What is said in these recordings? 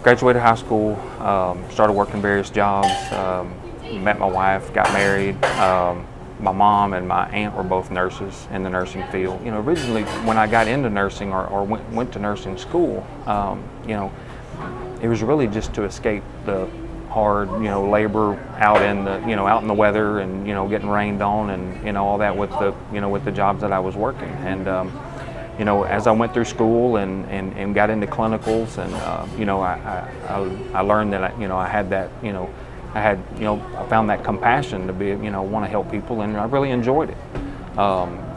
graduated high school, started working various jobs, met my wife, got married. My mom and my aunt were both nurses in the nursing field. You know, originally when I got into nursing or went to nursing school, you know, it was really just to escape the hard, you know, labor out in the, you know, out in the weather and, you know, getting rained on and, you know, all that with the, you know, with the jobs that I was working. And, you know, as I went through school and got into clinicals and, you know, I learned that, you know, I had that, you know, I found that compassion to be, you know, want to help people, and I really enjoyed it.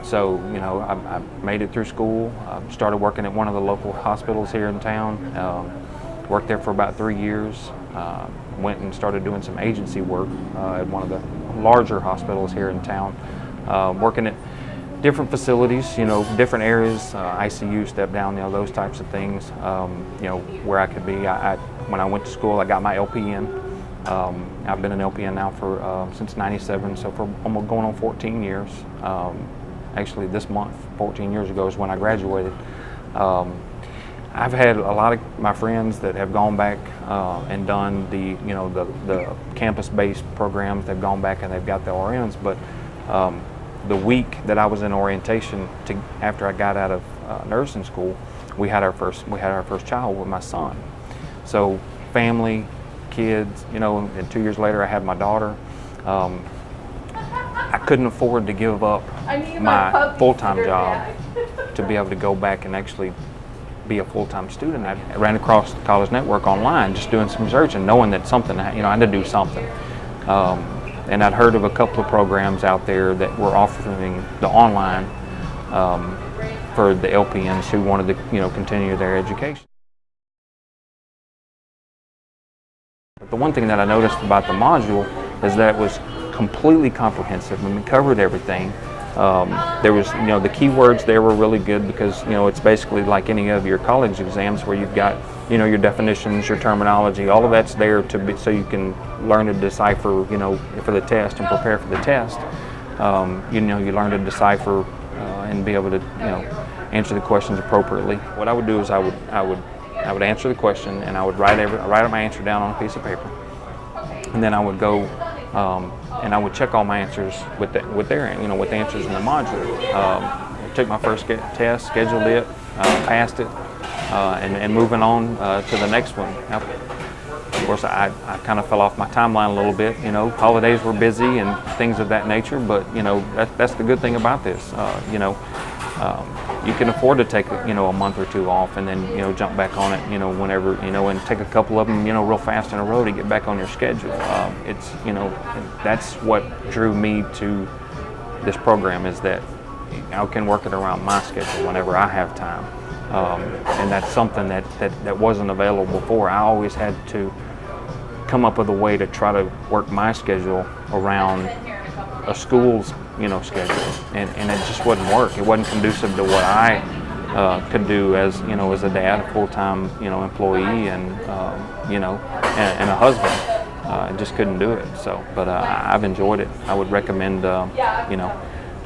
So, you know, I made it through school, started working at one of the local hospitals here in town, worked there for about 3 years, went and started doing some agency work at one of the larger hospitals here in town, working at different facilities, you know, different areas, ICU, step down, you know, those types of things, you know, where I could be. When I went to school, I got my LPN. I've been an LPN now for since '97, so for almost going on 14 years. Actually, this month, 14 years ago is when I graduated. I've had a lot of my friends that have gone back and done the, you know, the campus-based programs. They've gone back and they've got the RNs, but the week that I was in orientation after I got out of nursing school, we had our first child with my son. So family, kids, you know, and 2 years later I had my daughter. I couldn't afford to give up my full-time job to be able to go back and actually be a full-time student. I ran across the college network online, just doing some research and knowing that something, you know, I had to do something. And I'd heard of a couple of programs out there that were offering the online for the LPNs who wanted to, you know, continue their education. But the one thing that I noticed about the module is that it was completely comprehensive. I mean, it covered everything. There was, you know, the keywords there were really good because, you know, it's basically like any of your college exams where you've got, you know, your definitions, your terminology, all of that's there to be, so you can learn to decipher, you know, for the test and prepare for the test. You know, you learn to decipher and be able to, you know, answer the questions appropriately. What I would do is I would answer the question and I would write my answer down on a piece of paper, and then I would go and I would check all my answers with their, you know, with the answers in the module. Took my first test, scheduled it, passed it, and moving on to the next one. Now, of course, I kind of fell off my timeline a little bit. You know, holidays were busy and things of that nature. But you know, that's the good thing about this. You know, you can afford to take, you know, a month or two off and then, you know, jump back on it, you know, whenever, you know, and take a couple of them, you know, real fast in a row to get back on your schedule. It's, you know, that's what drew me to this program, is that I can work it around my schedule whenever I have time. And that's something that wasn't available before. I always had to come up with a way to try to work my schedule around a school's, you know, schedule, and it just wouldn't work. It wasn't conducive to what I could do as, you know, as a dad, a full-time, you know, employee, and you know, and a husband. I just couldn't do it. So, but I've enjoyed it. I would recommend, you know,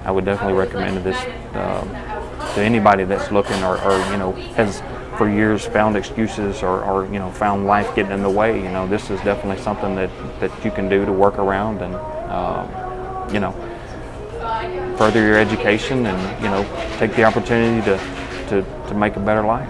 I would definitely recommend this to anybody that's looking or you know, has for years found excuses or you know, found life getting in the way. You know, this is definitely something that you can do to work around and you know, further your education and, you know, take the opportunity to make a better life.